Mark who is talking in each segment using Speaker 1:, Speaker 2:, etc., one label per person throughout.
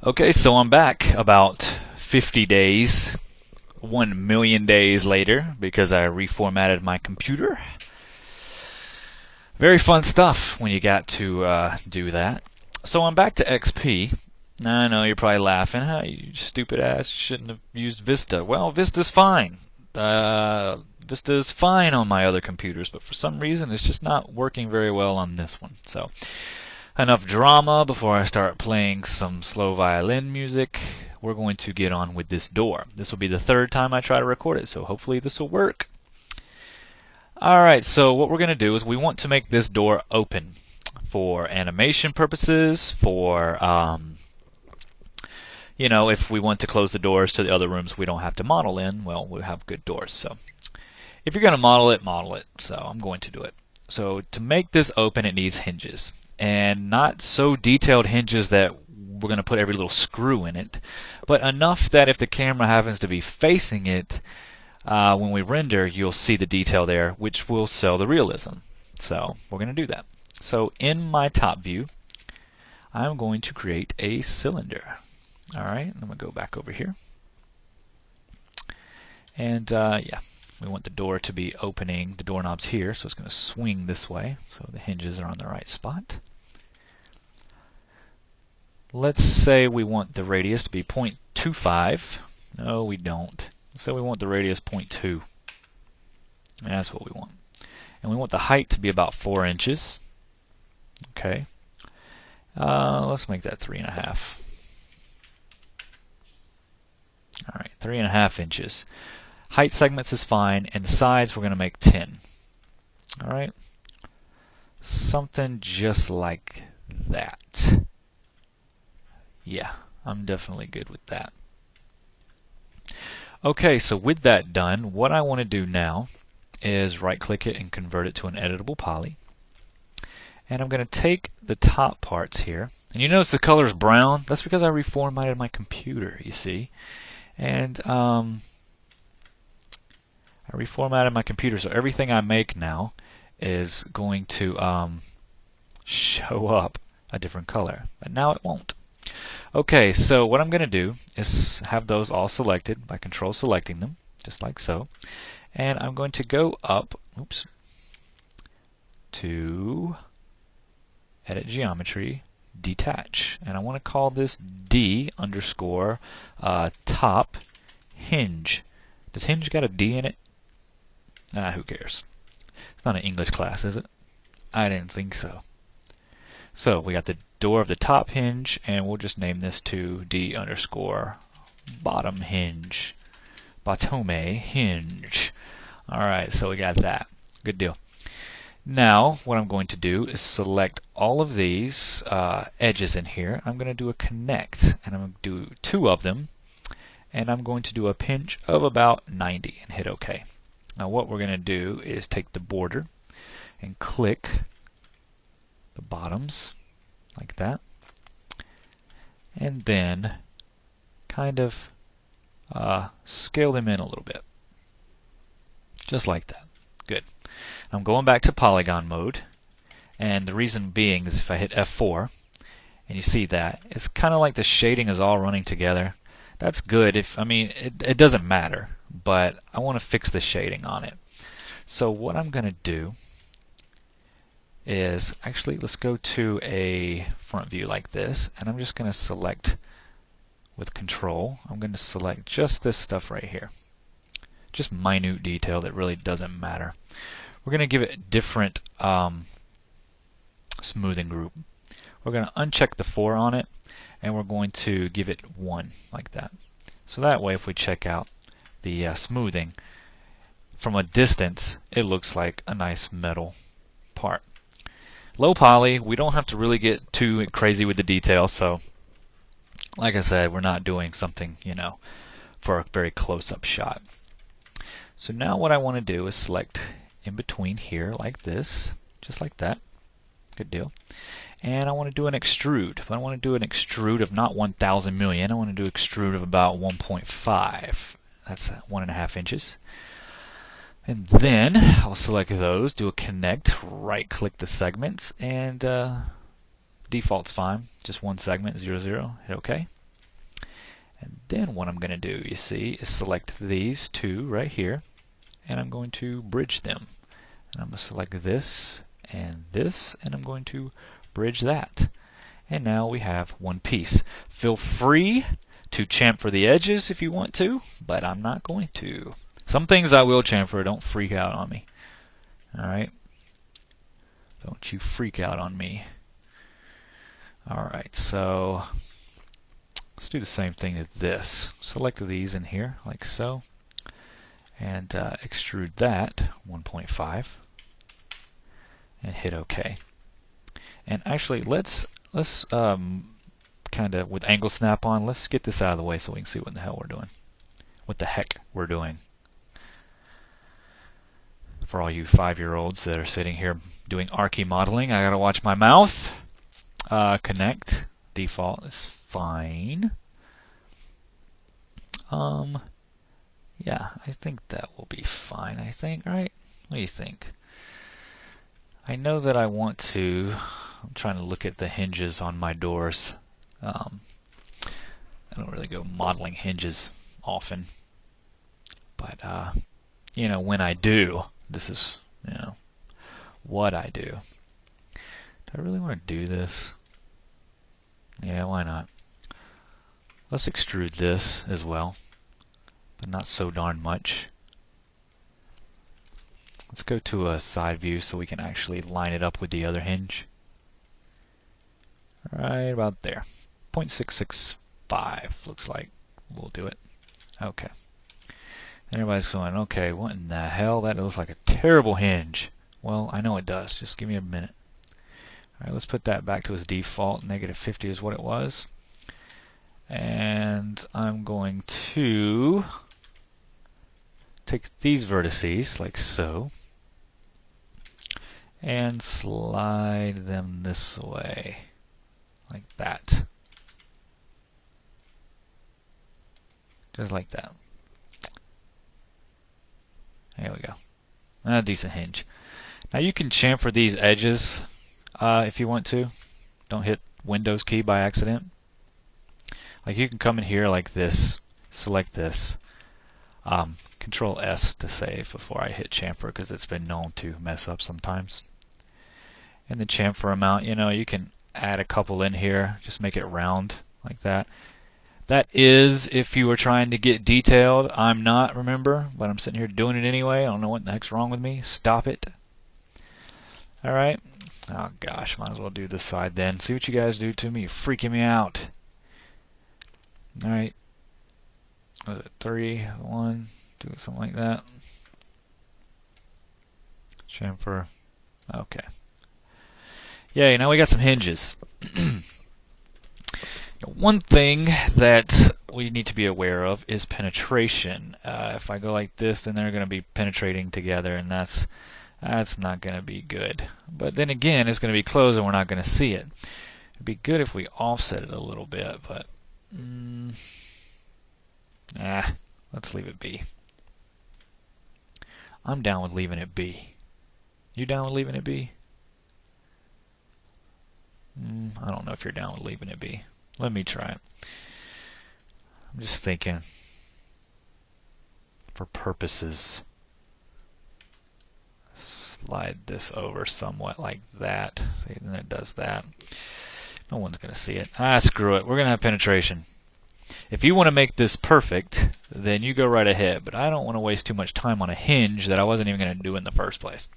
Speaker 1: Okay, so I'm back about 50 days, 1 million days later, because I reformatted my computer. Very fun stuff when you got to do that. So I'm back to XP. Now, I know you're probably laughing. Huh, you stupid ass, you shouldn't have used Vista. Well, Vista's fine. Vista's fine on my other computers, but for some reason it's just not working very well on this one. So, enough drama before I start playing some slow violin music. We're going to get on with this door. This will be the third time I try to record it, so hopefully this will work. Alright, so what we're going to do is we want to make this door open for animation purposes, for, if we want to close the doors to the other rooms we don't have to model in, well, we'll have good doors. So if you're going to model it, model it. So I'm going to do it. So to make this open, it needs hinges. And not so detailed hinges that we're going to put every little screw in it, but enough that if the camera happens to be facing it, when we render, you'll see the detail there, which will sell the realism. So we're going to do that. So in my top view, I'm going to create a cylinder. Alright, I'm going to go back over here. And yeah, we want the door to be opening, the doorknob's here, so it's going to swing this way, so the hinges are on the right spot. Let's say we want the radius to be 0.25. No, we don't. So we want the radius 0.2. That's what we want. And we want the height to be about 4 inches. Okay. Let's make that 3.5. Alright, 3.5 inches. Height segments is fine, and the sides we're going to make 10. Alright. Something just like that. Yeah, I'm definitely good with that. Okay, so with that done, what I want to do now is right-click it and convert it to an editable poly. And I'm going to take the top parts here. And you notice the color is brown. That's because I reformatted my computer, you see. And I reformatted my computer, so everything I make now is going to show up a different color. But now it won't. Okay, so what I'm going to do is have those all selected by control selecting them, just like so. And I'm going to go up, to Edit Geometry, Detach. And I want to call this D underscore top hinge. Does hinge got a D in it? Who cares? It's not an English class, is it? I didn't think so. So we got the door of the top hinge, and we'll just name this to D underscore bottom hinge. Bottom hinge. Alright, so we got that. Good deal. Now, what I'm going to do is select all of these edges in here. I'm going to do a connect, and I'm going to do 2 of them, and I'm going to do a pinch of about 90 and hit OK. Now what we're going to do is take the border and click the bottoms like that, and then kind of scale them in a little bit, just like that. Good. I'm going back to polygon mode, and the reason being is if I hit F4 and you see that, it's kind of like the shading is all running together. That's good. It doesn't matter, but I want to fix the shading on it. So what I'm going to do is, actually, let's go to a front view like this, and I'm just going to select with control. I'm going to select just this stuff right here. Just minute detail that really doesn't matter. We're going to give it different smoothing group. We're going to uncheck the 4 on it, and we're going to give it 1 like that. So that way, if we check out the smoothing from a distance, it looks like a nice metal part. Low poly, we don't have to really get too crazy with the detail, so like I said, we're not doing something, for a very close-up shot. So now what I want to do is select in between here like this, just like that. Good deal. And I want to do an extrude. But I want to do an extrude of not 1,000 million. I want to do extrude of about 1.5. That's 1.5 inches. And then I'll select those, do a connect, right click the segments, and default's fine. Just one segment, 0, 0. Hit OK. Then what I'm going to do, you see, is select these two right here, and I'm going to bridge them. And I'm going to select this, and I'm going to bridge that. And now we have one piece. Feel free to chamfer the edges if you want to, but I'm not going to. Some things I will chamfer, don't freak out on me. Alright? Don't you freak out on me. Alright, so let's do the same thing as this. Select these in here, like so. And extrude that 1.5. And hit OK. And actually, let's kind of, with angle snap on, let's get this out of the way so we can see what the hell we're doing. What the heck we're doing. For all you 5-year-olds that are sitting here doing Archie modeling, I gotta watch my mouth. Connect. Default is fine. Yeah, I think that will be fine, I think, right? What do you think? I know that I want to, I'm trying to look at the hinges on my doors. I don't really go modeling hinges often. But, you know, when I do, this is, you know, what I do. Do I really want to do this? Yeah, why not? Let's extrude this as well, but not so darn much. Let's go to a side view so we can actually line it up with the other hinge. Right about there. 0.665 looks like we'll do it. Okay. And everybody's going, okay, what in the hell? That looks like a terrible hinge. Well, I know it does. Just give me a minute. Alright, let's put that back to its default. -50 is what it was. And I'm going to take these vertices, like so, and slide them this way, like that. Just like that. There we go. A decent hinge. Now you can chamfer these edges if you want to. Don't hit Windows key by accident. Like you can come in here like this, select this, Control S to save before I hit chamfer because it's been known to mess up sometimes. And the chamfer amount, you know, you can add a couple in here, just make it round like that. That is if you were trying to get detailed. I'm not, remember, but I'm sitting here doing it anyway. I don't know what the heck's wrong with me. Stop it. Alright. Oh gosh, might as well do this side then. See what you guys do to me. You're freaking me out. Alright. Was it 3, 1, 2, something like that? Chamfer. Okay. Yeah, now we got some hinges. One thing that we need to be aware of is penetration. If I go like this, then they're going to be penetrating together, and that's not going to be good. But then again, it's going to be closed, and we're not going to see it. It'd be good if we offset it a little bit, but let's leave it be. I'm down with leaving it be. You down with leaving it be? I don't know if you're down with leaving it be. Let me try it. I'm just thinking for purposes. Slide this over somewhat like that. See, then it does that. No one's going to see it. Screw it. We're going to have penetration. If you want to make this perfect, then you go right ahead. But I don't want to waste too much time on a hinge that I wasn't even going to do in the first place.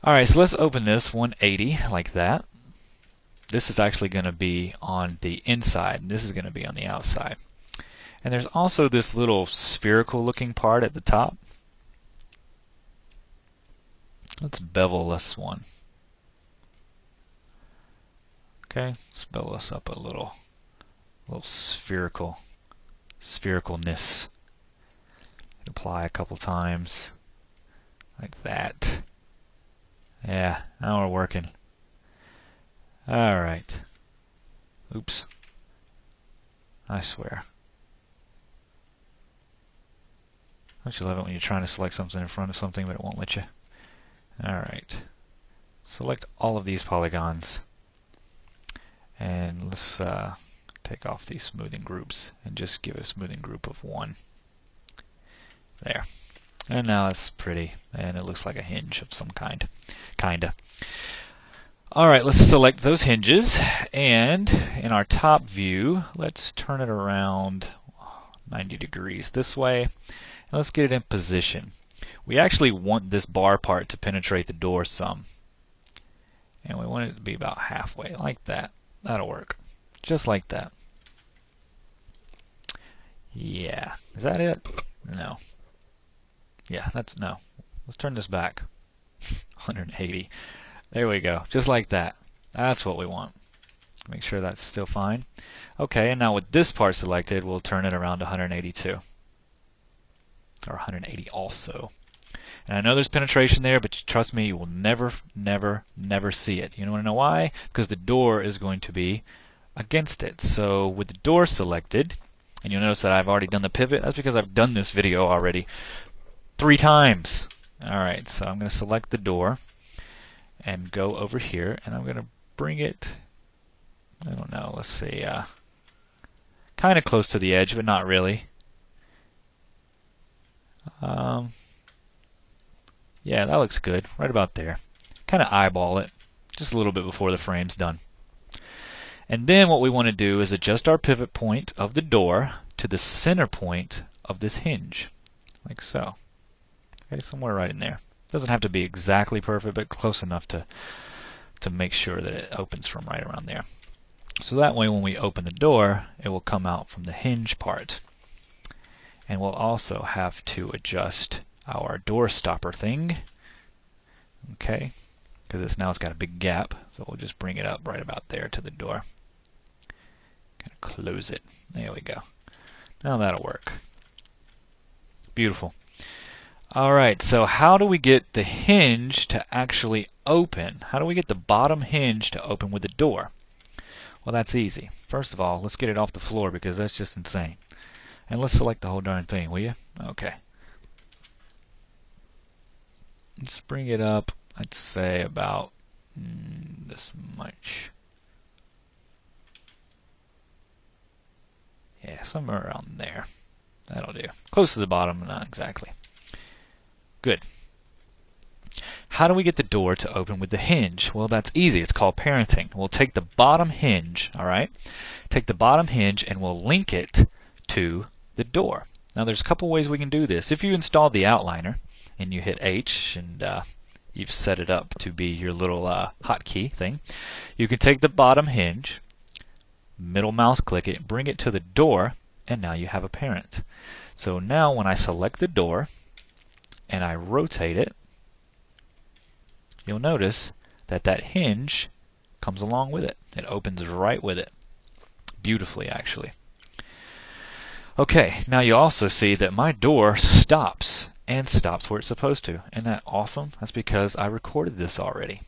Speaker 1: Alright, so let's open this 180 like that. This is actually going to be on the inside, and this is going to be on the outside. And there's also this little spherical looking part at the top. Let's bevel this one. Okay, let's bevel this up a little sphericalness. Apply a couple times, like that. Yeah, now we're working. Alright. Oops. I swear. Don't you love it when you're trying to select something in front of something but it won't let you? Alright. Select all of these polygons. And let's take off these smoothing groups and just give a smoothing group of 1. There. And now it's pretty, and it looks like a hinge of some kind. Kinda. Alright, let's select those hinges, and in our top view, let's turn it around 90 degrees this way, and let's get it in position. We actually want this bar part to penetrate the door some, and we want it to be about halfway, like that. That'll work. Just like that. Yeah. Is that it? No. Yeah, that's no. Let's turn this back. 180. There we go. Just like that. That's what we want. Make sure that's still fine. Okay, and now with this part selected, we'll turn it around to 182. Or 180 also. And I know there's penetration there, but trust me, you will never, never, never see it. You want to know why? Because the door is going to be against it. So with the door selected, and you'll notice that I've already done the pivot. That's because I've done this video already 3 times. Alright, so I'm going to select the door and go over here, and I'm going to bring it, I don't know, let's see, kind of close to the edge, but not really. Yeah, that looks good, right about there. Kind of eyeball it, just a little bit before the frame's done. And then what we want to do is adjust our pivot point of the door to the center point of this hinge, like so. Okay, somewhere right in there. Doesn't have to be exactly perfect, but close enough to make sure that it opens from right around there. So that way when we open the door, it will come out from the hinge part. And we'll also have to adjust our door stopper thing. Okay, because it's got a big gap, so we'll just bring it up right about there to the door. Kind of close it. There we go. Now that'll work. Beautiful. Alright, so how do we get the hinge to actually open? How do we get the bottom hinge to open with the door? Well, that's easy. First of all, let's get it off the floor because that's just insane. And let's select the whole darn thing, will you? Okay. Let's bring it up, I'd say about this much. Yeah, somewhere around there. That'll do. Close to the bottom, not exactly. Good. How do we get the door to open with the hinge? Well, that's easy. It's called parenting. We'll take the bottom hinge, alright? Take the bottom hinge and we'll link it to the door. Now, there's a couple ways we can do this. If you installed the outliner and you hit H and you've set it up to be your little hotkey thing, you can take the bottom hinge, middle mouse click it, bring it to the door, and now you have a parent. So now when I select the door, and I rotate it, you'll notice that that hinge comes along with it. It opens right with it. Beautifully, actually. Okay, now you also see that my door stops, and stops where it's supposed to. Isn't that awesome? That's because I recorded this already.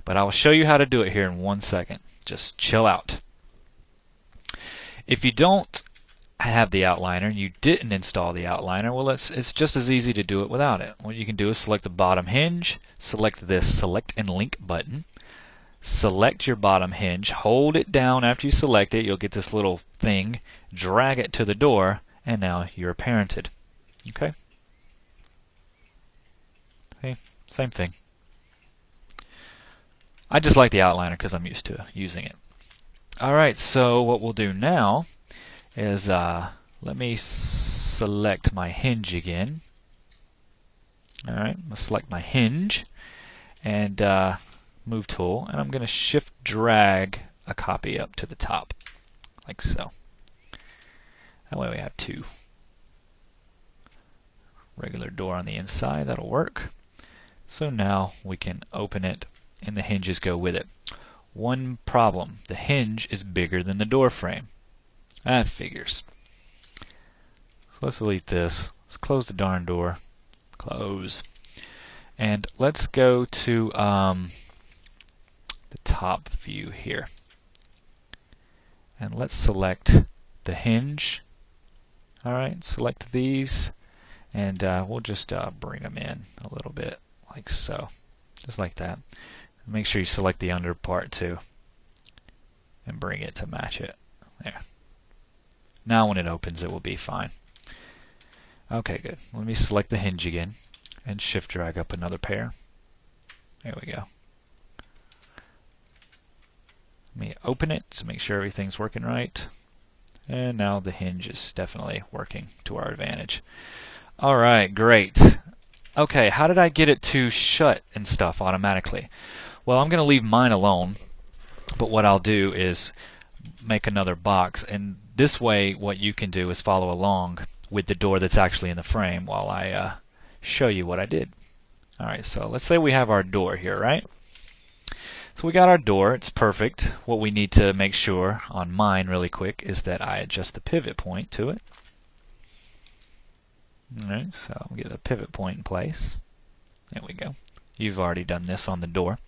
Speaker 1: But I will show you how to do it here in 1 second. Just chill out. If you don't have the outliner and you didn't install the outliner, well, it's just as easy to do it without it. What you can do is select the bottom hinge, select this select and link button, select your bottom hinge, hold it down after you select it, you'll get this little thing, drag it to the door, and now you're parented. Okay? Okay, same thing. I just like the outliner because I'm used to using it. Alright, so what we'll do now is let me select my hinge again. Alright, I'm going to select my hinge and move tool, and I'm going to shift drag a copy up to the top like so. That way we have 2. Regular door on the inside, that'll work. So now we can open it and the hinges go with it. One problem, the hinge is bigger than the door frame. That figures. So let's delete this. Let's close the darn door. Close. And let's go to the top view here. And let's select the hinge. Alright, select these. And we'll just bring them in a little bit, like so. Just like that. Make sure you select the under part too. And bring it to match it. There. Now when it opens, it will be fine. Okay, good. Let me select the hinge again and shift drag up another pair. There we go. Let me open it to make sure everything's working right. And now the hinge is definitely working to our advantage. Alright, great. Okay, how did I get it to shut and stuff automatically? Well, I'm going to leave mine alone, but what I'll do is make another box, and this way what you can do is follow along with the door that's actually in the frame while I show you what I did. Alright, so let's say we have our door here, right? So we got our door, it's perfect. What we need to make sure on mine really quick is that I adjust the pivot point to it. Alright, so I'll get a pivot point in place. There we go. You've already done this on the door.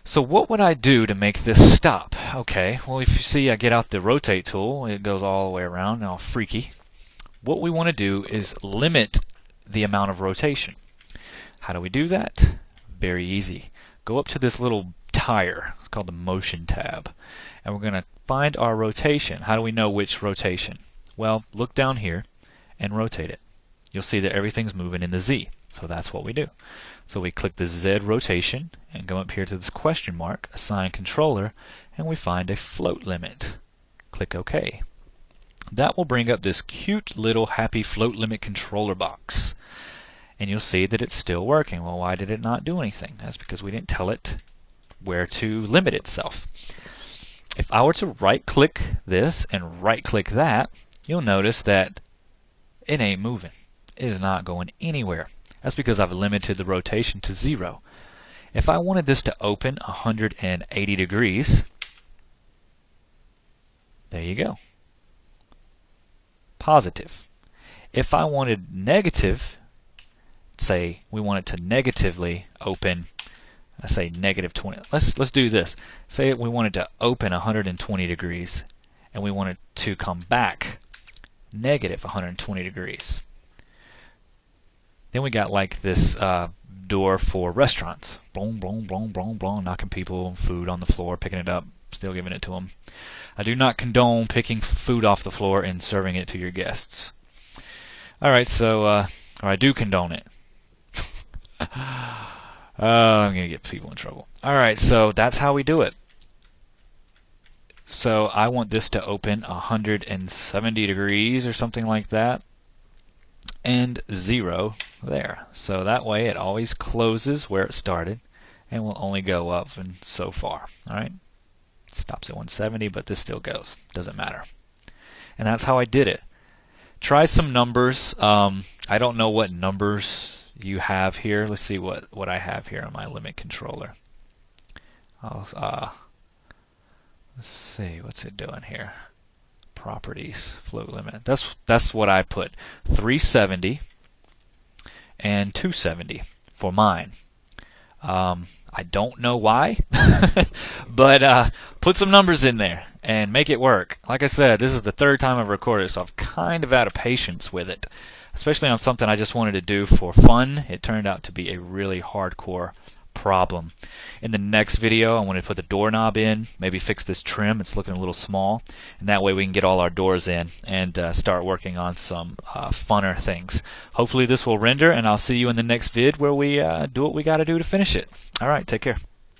Speaker 1: So what would I do to make this stop? Okay, well if you see I get out the rotate tool, it goes all the way around, all freaky. What we want to do is limit the amount of rotation. How do we do that? Very easy. Go up to this little tire, it's called the motion tab, and we're going to find our rotation. How do we know which rotation? Well, look down here and rotate it. You'll see that everything's moving in the Z, so that's what we do. So we click the Z rotation and go up here to this question mark, assign controller, and we find a float limit. Click OK. That will bring up this cute little happy float limit controller box. And you'll see that it's still working. Well, why did it not do anything? That's because we didn't tell it where to limit itself. If I were to right-click this and right-click that, you'll notice that it ain't moving. It is not going anywhere. That's because I've limited the rotation to 0. If I wanted this to open 180 degrees, there you go. Positive. If I wanted negative, say we want it to negatively open, say negative 20. Let's do this. Say we wanted to open 120 degrees and we want it to come back negative 120 degrees. Then we got like this door for restaurants. Boom, boom, boom, boom, boom, knocking people food on the floor, picking it up, still giving it to them. I do not condone picking food off the floor and serving it to your guests. Alright, so, or I do condone it. I'm going to get people in trouble. Alright, so that's how we do it. So I want this to open 170 degrees or something like that. And 0 there. So that way it always closes where it started and will only go up and so far. Alright? Stops at 170, but this still goes. Doesn't matter. And that's how I did it. Try some numbers. I don't know what numbers you have here. Let's see what I have here on my limit controller. Let's see, what's it doing here? Properties, float limit. That's what I put. 370 and 270 for mine. I don't know why, but put some numbers in there and make it work. Like I said, this is the third time I've recorded, so I've kind of out of patience with it, especially on something I just wanted to do for fun. It turned out to be a really hardcore problem. In the next video, I want to put the doorknob in, maybe fix this trim. It's looking a little small, and that way we can get all our doors in and start working on some funner things. Hopefully this will render, and I'll see you in the next vid where we do what we got to do to finish it. All right, take care.